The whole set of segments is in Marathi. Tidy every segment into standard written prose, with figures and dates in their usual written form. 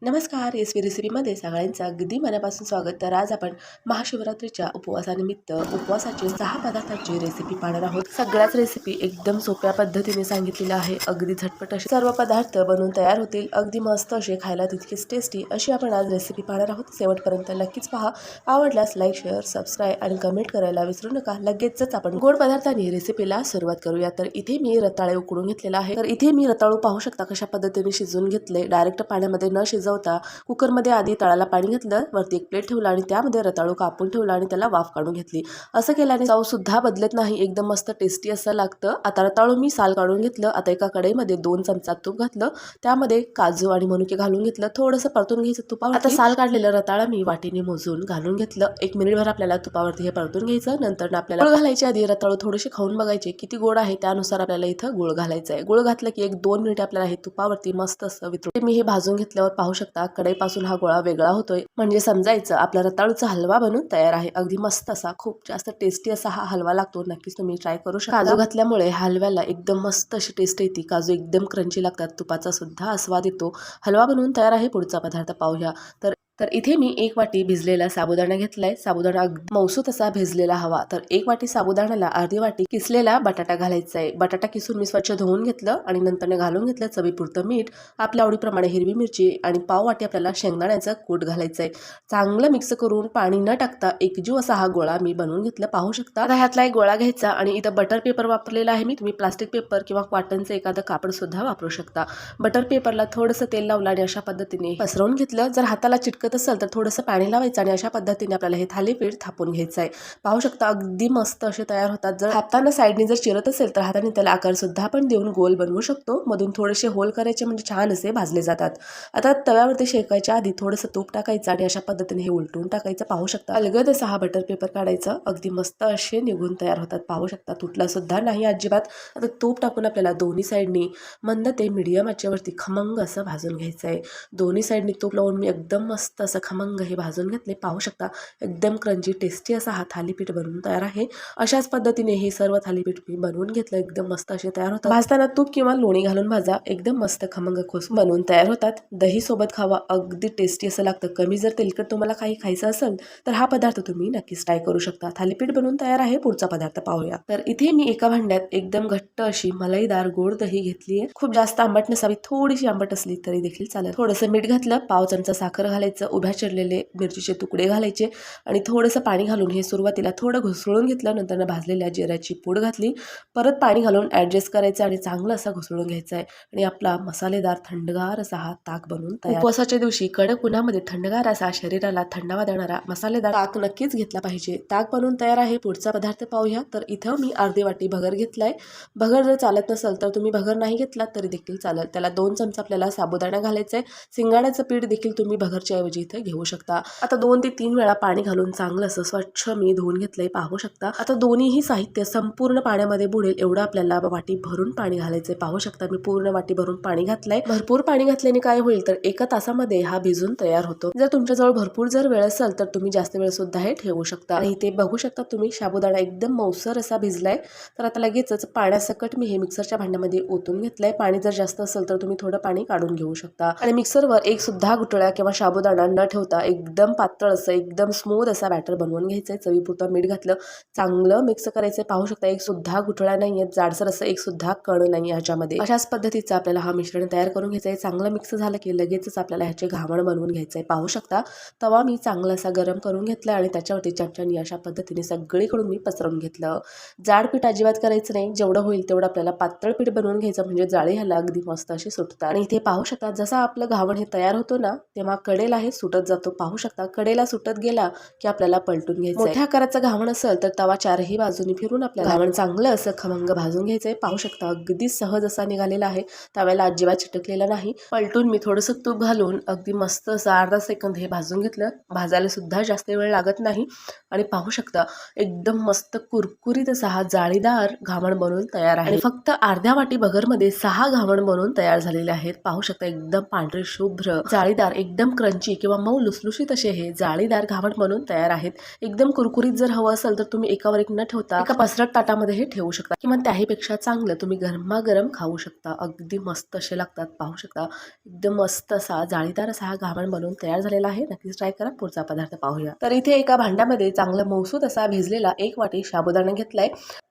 नमस्कार. एसवी रेसिपीमध्ये सगळ्यांचं अगदी मनापासून स्वागत. तर आज आपण महाशिवरात्रीच्या उपवासानिमित्त उपवासाचे 6 पदार्थांची रेसिपी पाहणार आहोत. सगळ्याच रेसिपी एकदम सोप्या पद्धतीने सांगितलेल्या आहे. अगदी झटपट असे सर्व पदार्थ बनवून तयार होतील. अगदी मस्त असे, खायला तितकीच टेस्टी अशी आपण आज रेसिपी पाहणार आहोत. शेवटपर्यंत नक्कीच पहा. आवडल्यास लाईक, शेअर, सबस्क्राईब आणि कमेंट करायला विसरू नका. लगेचच आपण गोड पदार्थांनी रेसिपीला सुरुवात करूया. तर इथे मी रताळे उकडून घेतलेला आहे. तर इथे मी रताळू पाहू शकता कशा पद्धतीने शिजवून घेतले. डायरेक्ट पाण्यामध्ये न शिजवता कुकरमध्ये आधी तळाला पाणी घेतलं, वरती एक प्लेट ठेवला आणि त्यामध्ये रताळू कापून ठेवला आणि त्याला वाफ काढून घेतली. असं केल्याने चव सुद्धा बदलत नाही, एकदम मस्त टेस्टी असं लागतं. आता रताळू मी साल काढून घेतलं. आता एका कढईमध्ये 2 चमचा तूप घातलं, त्यामध्ये काजू आणि मनुके घालून घेतलं, थोडंसं परतून घ्यायचं तुपावर. आता साल काढलेलं रताळा मी वाटीने मोजून घालून घेतलं. 1 मिनिटभर आपल्याला तुपावरती हे परतून घ्यायचं. नंतर आपल्याला गुळ घालायचे. आधी रताळू थोडेसे खाऊन बघायचे किती गोड आहे, त्यानुसार आपल्याला इथं गुळ घालायचा आहे. गुळ घातलं की 1-2 मिनिट आपल्याला हे तुपावरती मस्त असं वितळून मी हे भाजून घेतल्यावर पाहू शकता कढईपासून हा गोळा वेगळा होतोय, म्हणजे समजायचं आपला रताळूचा हलवा बनून तयार आहे. अगदी मस्त असा, खूप जास्त टेस्टी असा हा हलवा लागतो. नक्कीच तुम्ही ट्राय करू शकता. काजू घातल्यामुळे हलव्याला एकदम मस्त अशी टेस्ट येते. काजू एकदम क्रंची लागतात, तुपाचा सुद्धा आस्वाद येतो. हलवा बनवून तयार आहे. पुढचा पदार्थ पाहूया. तर इथे मी 1 वाटी भिजलेला साबुदाणा घेतलाय. साबुदाणा मौसूत असा भिजलेला हवा. तर 1 वाटी साबुदाण्याला अर्धी वाटी किसलेला बटाटा घालायचा आहे. बटाटा किसून मी स्वच्छ धुवून घेतलं आणि नंतर घालून घेतलं चवीपुरतं मीठ, आपल्या आवडीप्रमाणे हिरवी मिरची आणि पाव वाटी आपल्याला शेंगदाण्याचं कूट घालायचं आहे. चांगलं मिक्स करून पाणी न टाकता एकजीव असा हा गोळा मी बनवून घेतला. पाहू शकता. आता ह्यातला एक गोळा घ्यायचा आणि इथं बटर पेपर वापरलेला आहे मी. तुम्ही प्लास्टिक पेपर किंवा कॉटनचं एखादं कापड सुद्धा वापरू शकता. बटर पेपरला थोडंसं तेल लावलं आणि अशा पद्धतीने पसरवून घेतलं. जर हाताला चिटकत असेल तर थोडंसं पाणी लावायचं आणि अशा पद्धतीने आपल्याला हे थालीपीठ थापून घ्यायचं आहे. पाहू शकता अगदी मस्त असे तयार होतात. जर हाताने साईडने जर चिरत असेल तर हाताने त्याला आकार सुद्धा आपण देऊन गोल बनवू शकतो. मधून थोडेसे होल करायचे, म्हणजे छान असे भाजले जातात. आता तव्यावरती शेकायच्या आधी थोडंसं तूप टाकायचं आणि अशा पद्धतीने हे उलटून टाकायचं. पाहू शकता अलगद असा हा बटर पेपर काढायचा. अगदी मस्त असे निघून तयार होतात. पाहू शकता तुटला सुद्धा नाही अजिबात. आता तूप टाकून आपल्याला दोन्ही साईडनी मंद ते मीडियम आचेवरती खमंग असं भाजून घ्यायचं आहे. दोन्ही साईडनी तूप लावून मी एकदम मस्त असं खमंग हे भाजून घेतले. पाहू शकता एकदम क्रंची टेस्टी असा हा थालीपीठ बनवून तयार आहे. अशाच पद्धतीने हे सर्व थालीपीठ मी बनवून घेतलं. एकदम मस्त असे तयार होतात. भाजताना तूप किंवा लोणी घालून भाजा. एकदम मस्त खमंग खोस बनवून तयार होतात. दही सोबत खावा, अगदी टेस्टी असं लागतं. कमी जर तेलकट तुम्हाला काही खायचं असेल तर हा पदार्थ तुम्ही नक्कीच ट्राय करू शकता. थालीपीठ बनवून तयार आहे. पुढचा पदार्थ पाहूया. तर इथे मी एका भांड्यात एकदम घट्ट अशी मलाईदार गोड दही घेतली आहे. खूप जास्त आंबट नसावी, थोडीशी आंबट असली तरी देखील चालेल. थोडंसं मीठ घातलं, पाव चमचा साखर घालायचं, उभ्या चिरलेले मिरचीचे तुकडे घालायचे आणि थोडंसं पाणी घालून हे सुरुवातीला थोडं घुसळून घेतलं. नंतर भाजलेल्या जिऱ्याची पूड घातली, परत पाणी घालून ऍडजस्ट करायचं आणि चांगलं असं घुसळून घ्यायचं आहे. आणि आपला मसालेदार थंडगार असा हा ताक बनवून तयार. उपवासाच्या दिवशी कडक उन्हामध्ये थंडगार असा शरीराला थंडावा देणारा मसालेदार ताक नक्कीच घेतला पाहिजे. ताक बनवून तयार आहे. पुढचा पदार्थ पाहूया. तर इथं मी अर्धी वाटी भगर घेतलाय. भगर जर चालत नसेल तर तुम्ही भगर नाही घेतलात तरी देखील चालेल. त्याला 2 चमचा आपल्याला साबुदाणा घालायचा आहे. शिंगाड्याचं पीठ देखील तुम्ही भगरच्या ऐवजी इथे घेऊ शकता. आता 2 ते 3 वेळा पाणी घालून चांगलं असं स्वच्छ मी धुवून घेतलंय. पाहू शकता. आता दोन्हीही साहित्य संपूर्ण पाण्यामध्ये बुडेल एवढं आपल्याला वाटी भरून पाणी घालायचंय. पाहू शकता मी पूर्ण वाटी भरून पाणी घातलंय. भरपूर पाणी घातल्याने काय होईल तर 1 तासामध्ये हा भिजून तयार होतो. जर तुमच्याजवळ भरपूर जर वेळ असेल तर तुम्ही जास्त वेळ सुद्धा हे ठेवू शकता. आणि इथे बघू शकता तुम्ही साबुदाणा एकदम मौसर असा भिजलाय. तर आता लगेचच पाण्यासकट मी हे मिक्सरच्या भांड्यामध्ये ओतून घेतलंय. पाणी जर जास्त असेल तर तुम्ही थोडं पाणी काढून घेऊ शकता. आणि मिक्सरवर एक सुद्धा गुठळ्या किंवा साबुदाणा न ठेवता एकदम पातळ असं एकदम स्मूथ असा बॅटर बनवून घ्यायचंय. चवीपुरतं मीठ घातलं, चांगलं मिक्स करायचंय. पाहू शकता एक सुद्धा गुठळ्या नाहीये, जाडसर असं एक सुद्धा कण नाही ह्याच्यामध्ये. अशाच पद्धतीचं आपल्याला हा मिश्रण तयार करून घ्यायचंय. चांगलं मिक्स झालं की लगेचच आपल्याला ह्याचे घावण बनवून घ्यायचंय. पाहू शकता तवा मी चांगला असा गरम करून घेतला आणि त्याच्यावरती चमच्यानी अशा पद्धतीने सगळीकडून मी पसरवून घेतलं. जाड पीठ अजिबात करायचं नाही. जेवढं होईल तेवढं आपल्याला पातळ पीठ बनवून घ्यायचं, म्हणजे जाळी ह्याला अगदी मस्त अशी सुटतात. आणि इथे पाहू शकता जसं आपलं घावण हे तयार होतो ना तेव्हा कडेला हे सुटत जातो. पाहू शकता कडेला सुटत गेला की आपल्याला पलटून घ्यायचं. मोठ्या आकाराचं घावण असेल तर तवा 4ही बाजूनी फिरून आपल्याला घावण चांगलं असं खमंग भाजून घ्यायचंय. पाहू शकता अगदी सहज असा निघालेला आहे. तव्याला अजिबात चिटकलेला नाही. पलटून मी थोडंसं तूप घालून अगदी मस्त असं अर्धा सेकंद हे भाजून घेतलं. भाजायला सुद्धा जास्त वेळ लागत नाही. आणि पाहू शकता एकदम मस्त कुरकुरीत असा हा जाळीदार घावण बनवून तयार आहे. आणि फक्त अर्ध्या वाटी भगरमध्ये 6 घावण बनवून तयार झालेले आहेत. पाहू शकता एकदम पांढरे शुभ्र जाळीदार एकदम क्रंची किंवा मऊ लुसलुशीत असे हे जाळीदार घावण बनून तयार आहेत. एकदम कुरकुरीत जर हवं असेल तर तुम्ही एकावर एक न ठेवता एका पसरट ताटामध्ये हे ठेवू शकता किंवा त्याहीपेक्षा चांगलं तुम्ही गरमागरम खाऊ शकता. अगदी मस्त असे लागतात. पाहू शकता एकदम मस्त असा जाळीदार असा हा घावण बनवून तयार झालेला आहे. नक्कीच ट्राय करा. पुढचा पदार्थ पाहूया. तर इथे एका भांड्यामध्ये चांगला मौसूद असा भिजलेला 1 वाटी साबुदाणा घेतलाय.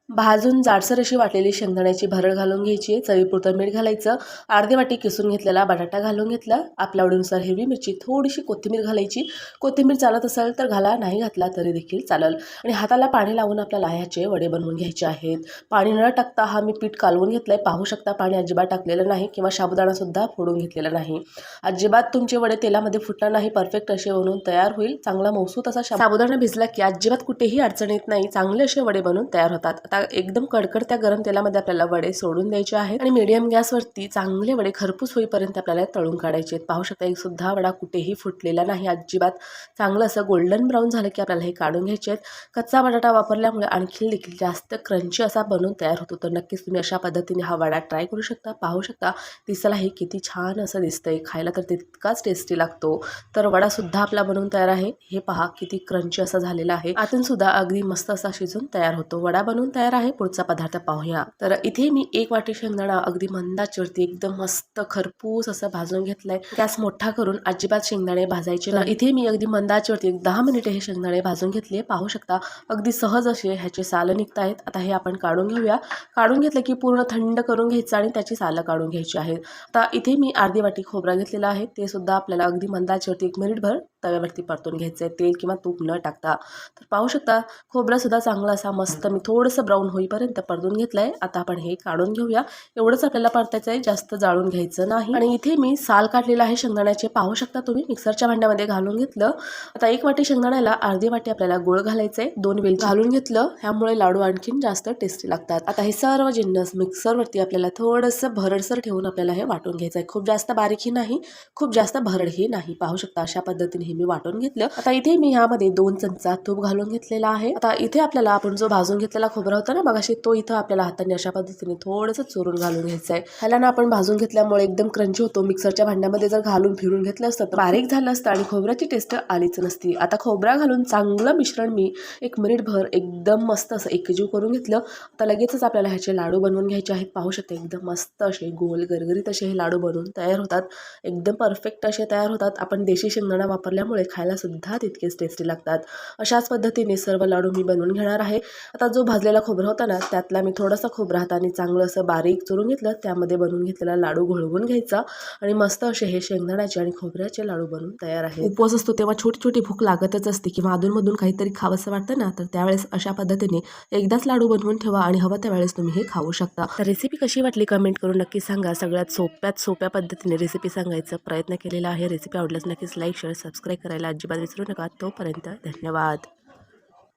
भाजून जाडसर अशी वाटलेली शेंगदाण्याची भरड घालून घ्यायची. चवीपुरतं मीठ घालायचं. अर्धी वाटी किसून घेतलेला बटाटा घालून घेतला. आपल्या आवडीनुसार हिरवी मिरची, थोडीशी कोथिंबीर घालायची. कोथिंबीर चालत असेल तर घाला, नाही घातला तरी देखील चालेल. आणि हाताला पाणी लावून आपल्याला ह्याचे वडे बनवून घ्यायचे आहेत. पाणी न टाकता हा मी पीठ कालवून घेतलंय. पाहू शकता पाणी अजिबात टाकलेलं नाही किंवा साबुदाणा सुद्धा फोडून घेतलेला नाही. अजिबात तुमचे वडे तेलामध्ये फुटणार नाही. परफेक्ट असे बनवून तयार होईल. चांगला मौसूत असा साबुदाणा भिजला की अजिबात कुठेही अडचण येत नाही. चांगले असे वडे बनवून तयार होतात. आता एकदम कडकडत्या गरम तेलामध्ये आपल्याला वडे सोडून द्यायचे आहेत आणि मीडियम गॅसवरती चांगले वडे खरपूस होईपर्यंत आपल्याला तळून काढायचे आहेत. पाहू शकता एक सुद्धा वडा कुठेही फुटलेला नाही. अजिबात चांगलं असं गोल्डन ब्राऊन झालं की आपल्याला हे काढून घ्यायचे आहेत. कच्चा बटाटा वापरल्यामुळे आणखी देखील जास्त क्रंची असा बनवून तयार होतो. तर नक्कीच तुम्ही अशा पद्धतीने हा वडा ट्राय करू शकता. पाहू शकता दिसायला हे किती छान असं दिसतंय. खायला तर तितकाच टेस्टी लागतो. तर वडा सुद्धा आपला बनवून तयार आहे. हे पहा किती क्रंची असा झालेला आहे. आतून सुद्धा अगदी मस्त असा शिजून तयार होतो. वडा बनवून तयार आहे. पुढचा पदार्थ पाहूया. तर इथे मी 1 वाटी शेंगदाणा अगदी मंद आचेवरती एकदम मस्त खरपूस असं भाजून घेतलंय. गॅस मोठा करून अजिबात शेंगदाणे भाजायचे नाही. इथे मी अगदी मंद आचेवरती 10 मिनिटे हे शेंगदाणे भाजून घेतले. पाहू शकता अगदी सहज असे ह्याचे सालं निघतायत. आता हे आपण काढून घेऊया. काढून घेतलं की पूर्ण थंड करून घ्यायचं आणि त्याची सालं काढून घ्यायची आहेत. आता इथे मी अर्धी वाटी खोबरा घेतलेला आहे. ते सुद्धा आपल्याला अगदी मंद आचेवरती 1 मिनिटभर तव्यावरती परतून घ्यायचं आहे. तेल किंवा तूप न टाकता. तर पाहू शकता खोबरा सुद्धा चांगला असा मस्त मी थोडंसं ब्राऊन होईपर्यंत परतून घेतलंय. आता आपण हे काढून घेऊया. एवढंच आपल्याला परतायचं आहे. जास्त जाळून घ्यायचं नाही. आणि इथे मी साल काढलेला आहे शेंगदाण्याचे. पाहू शकता तुम्ही मिक्सरच्या भांड्यामध्ये घालून घेतलं. आता 1 वाटी शेंगदाण्याला अर्धी वाटी आपल्याला गुळ घालायचंय. 2 वेलची घालून घेतलं. ह्यामुळे लाडू आणखीन जास्त टेस्टी लागतात. आता हे सर्व जिन्नस मिक्सरवरती आपल्याला थोडंसं भरडसर ठेवून आपल्याला हे वाटून घ्यायचंय. खूप जास्त बारीकही नाही, खूप जास्त भरडही नाही. पाहू शकता अशा पद्धतीने हे मी वाटून घेतलं. आता इथे मी ह्यामध्ये 2 चमचा तूप घालून घेतलेला आहे. आता इथे आपल्याला आपण जो भाजून घेतलेला खोबरा होता ना मगाशी तो इथं आपल्याला हाताने अशा पद्धतीने थोडंसं चोरून घालून घ्यायचं आहे. ह्याला ना आपण भाजून घेतल्यामुळे एकदम क्रंची होतो. मिक्सरच्या भांड्यामध्ये जर घालून फिरून घेतलं असतं तर बारीक झालं असतं आणि खोबऱ्याची टेस्ट आलीच नसती. आता खोबरा घालून चांगलं मिश्रण मी 1 मिनिटभर एकदम मस्त असं एकजीव करून घेतलं. आता लगेचच आपल्याला ह्याचे लाडू बनवून घ्यायचे आहेत. पाहू शकता एकदम मस्त असे गोल गरगरीत असे हे लाडू बनवून तयार होतात. एकदम परफेक्ट असे तयार होतात. आपण देशी शेंगदाणा वापरल्यामुळे खायला सुद्धा तितकेच टेस्टी लागतात. अशाच पद्धतीने सर्व लाडू मी बनवून घेणार आहे. आता जो भाजलेला खोबरा होता ना त्यातला मी थोडासा खोबरा हाताने चांगलं असं बारीक चुरून घेतलं. त्यामध्ये बनवून घेतलेला लाडू घोळवून घ्यायचा आणि मस्त असे हे शेंगदाण्याचे आणि खोबऱ्याचे लाडू बनवून तयार आहे. उपवास असतो तेव्हा छोटी छोटी भूक लागतच असते किंवा अधूनमधून काहीतरी खावंसं वाटतं ना तर त्यावेळेस अशा पद्धतीने एकदाच लाडू बनवून ठेवा आणि हवं त्यावेळेस तुम्ही हे खाऊ शकता. तर रेसिपी कशी वाटली कमेंट करून नक्की सांगा. सगळ्यात सोप्या पद्धतीने रेसिपी सांगायचा प्रयत्न केलेला आहे. रेसिपी आवडल्यास नक्कीच लाईक शेअर सबस्क्राईब करायला अजिबात विसरू नका. तोपर्यंत धन्यवाद.